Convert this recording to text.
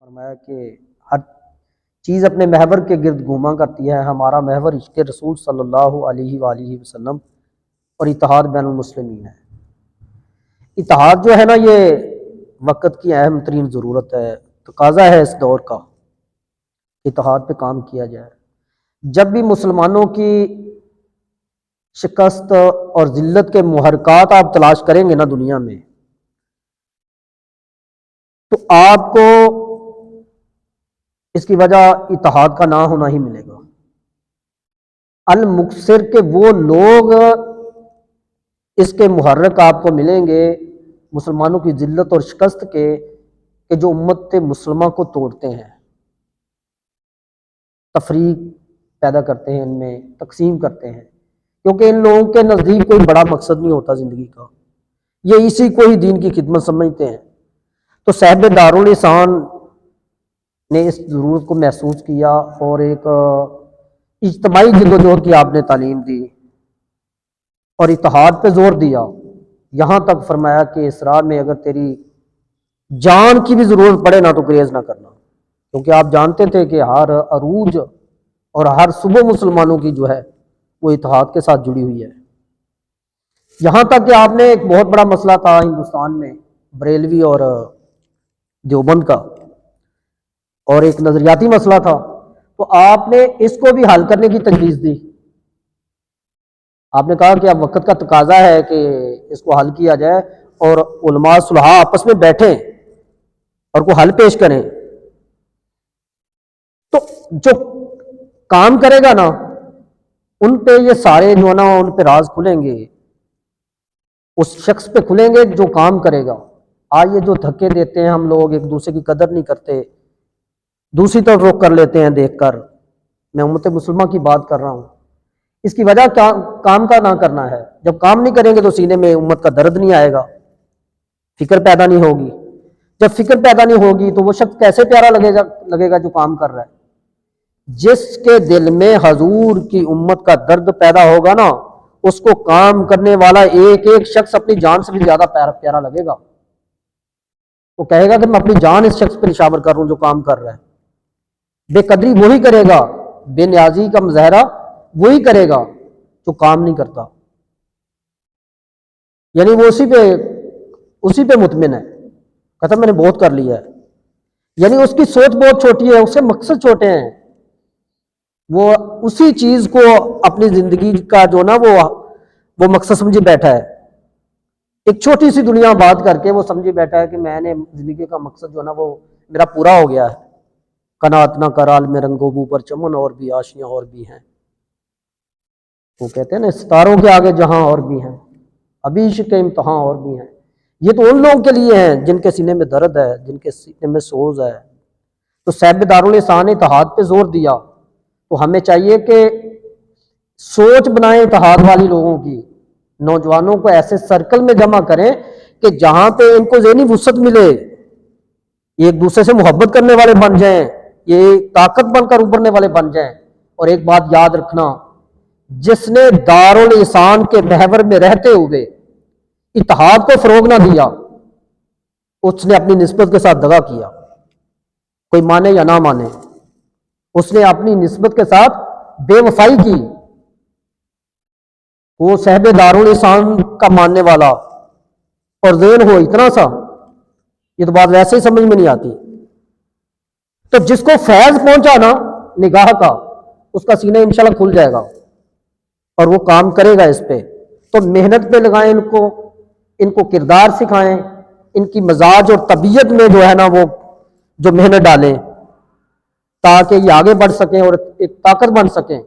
فرمایا کہ ہر چیز اپنے محور کے گرد گھوما کرتی ہے، ہمارا محور عشق رسول صلی اللہ علیہ وآلہ وسلم اور اتحاد بین المسلمین ہے۔ اتحاد جو ہے نا، یہ وقت کی اہم ترین ضرورت ہے، تقاضا ہے اس دور کا، اتحاد پہ کام کیا جائے۔ جب بھی مسلمانوں کی شکست اور ذلت کے محرکات آپ تلاش کریں گے نا دنیا میں، تو آپ کو اس کی وجہ اتحاد کا نہ ہونا ہی ملے گا۔ المکثر کے وہ لوگ اس کے محرک آپ کو ملیں گے مسلمانوں کی ذلت اور شکست کے، کہ جو امت مسلمہ کو توڑتے ہیں، تفریق پیدا کرتے ہیں، ان میں تقسیم کرتے ہیں، کیونکہ ان لوگوں کے نزدیک کوئی بڑا مقصد نہیں ہوتا زندگی کا، یہ اسی کو ہی دین کی خدمت سمجھتے ہیں۔ تو صاحب دارالحسان نے اس ضرورت کو محسوس کیا اور ایک اجتماعی جدوجہد کی آپ نے تعلیم دی اور اتحاد پہ زور دیا، یہاں تک فرمایا کہ اسراء میں اگر تیری جان کی بھی ضرورت پڑے نا تو گریز نہ کرنا، کیونکہ آپ جانتے تھے کہ ہر عروج اور ہر صبح مسلمانوں کی جو ہے وہ اتحاد کے ساتھ جڑی ہوئی ہے۔ یہاں تک کہ آپ نے ایک بہت بڑا مسئلہ تھا ہندوستان میں بریلوی اور دیوبند کا، اور ایک نظریاتی مسئلہ تھا، تو آپ نے اس کو بھی حل کرنے کی تجویز دی۔ آپ نے کہا کہ اب وقت کا تقاضا ہے کہ اس کو حل کیا جائے اور علماء صلحاء آپس میں بیٹھیں اور کوئی حل پیش کریں۔ تو جو کام کرے گا نا ان پہ یہ سارے جو ہے نا ان پہ راز کھلیں گے، اس شخص پہ کھلیں گے جو کام کرے گا۔ آج یہ جو دھکے دیتے ہیں ہم لوگ، ایک دوسرے کی قدر نہیں کرتے، دوسری طرف رخ کر لیتے ہیں دیکھ کر، میں امت مسلمہ کی بات کر رہا ہوں، اس کی وجہ کیا کام کا نہ کرنا ہے۔ جب کام نہیں کریں گے تو سینے میں امت کا درد نہیں آئے گا، فکر پیدا نہیں ہوگی۔ جب فکر پیدا نہیں ہوگی تو وہ شخص کیسے پیارا لگے گا جو کام کر رہا ہے۔ جس کے دل میں حضور کی امت کا درد پیدا ہوگا نا، اس کو کام کرنے والا ایک ایک شخص اپنی جان سے بھی زیادہ پیارا لگے گا۔ وہ کہے گا کہ میں اپنی جان اس شخص پہ نشاور کر رہا ہوں جو کام کر رہا ہے۔ بے قدری وہی کرے گا، بے نیازی کا مظاہرہ وہی کرے گا جو کام نہیں کرتا، یعنی وہ اسی پہ مطمئن ہے، کہتا میں نے بہت کر لیا ہے، یعنی اس کی سوچ بہت چھوٹی ہے، اس کے مقصد چھوٹے ہیں، وہ اسی چیز کو اپنی زندگی کا جو نا وہ مقصد سمجھے بیٹھا ہے۔ ایک چھوٹی سی دنیا بات کر کے وہ سمجھے بیٹھا ہے کہ میں نے زندگی کا مقصد جو نا وہ میرا پورا ہو گیا ہے۔ قناعت نہ کر عالم رنگو بو پر چمن اور بھی آشیاں اور بھی ہیں، وہ کہتے ہیں نا ستاروں کے آگے جہاں اور بھی ہیں، ابھی عشق کے امتحان اور بھی ہیں۔ یہ تو ان لوگوں کے لیے ہیں جن کے سینے میں درد ہے، جن کے سینے میں سوز ہے۔ تو صاحب دارالحسان نے اتحاد پہ زور دیا، تو ہمیں چاہیے کہ سوچ بنائیں اتحاد والی لوگوں کی، نوجوانوں کو ایسے سرکل میں جمع کریں کہ جہاں پہ ان کو ذہنی وسعت ملے، یہ ایک دوسرے سے محبت کرنے والے بن جائیں، یہ طاقت بن کر ابھرنے والے بن جائیں۔ اور ایک بات یاد رکھنا، جس نے دارالحسان کے محور میں رہتے ہوئے اتحاد کو فروغ نہ دیا، اس نے اپنی نسبت کے ساتھ دغا کیا، کوئی مانے یا نہ مانے، اس نے اپنی نسبت کے ساتھ بے وفائی کی۔ وہ صاحب دارالحسان کا ماننے والا اور ذہن ہو اتنا سا، یہ تو بات ویسے ہی سمجھ میں نہیں آتی۔ تو جس کو فیض پہنچا نا نگاہ کا، اس کا سینہ انشاءاللہ کھل جائے گا اور وہ کام کرے گا اس پہ۔ تو محنت پہ لگائیں ان کو کردار سکھائیں، ان کی مزاج اور طبیعت میں جو ہے نا وہ جو محنت ڈالیں، تاکہ یہ آگے بڑھ سکیں اور ایک طاقت بن سکیں۔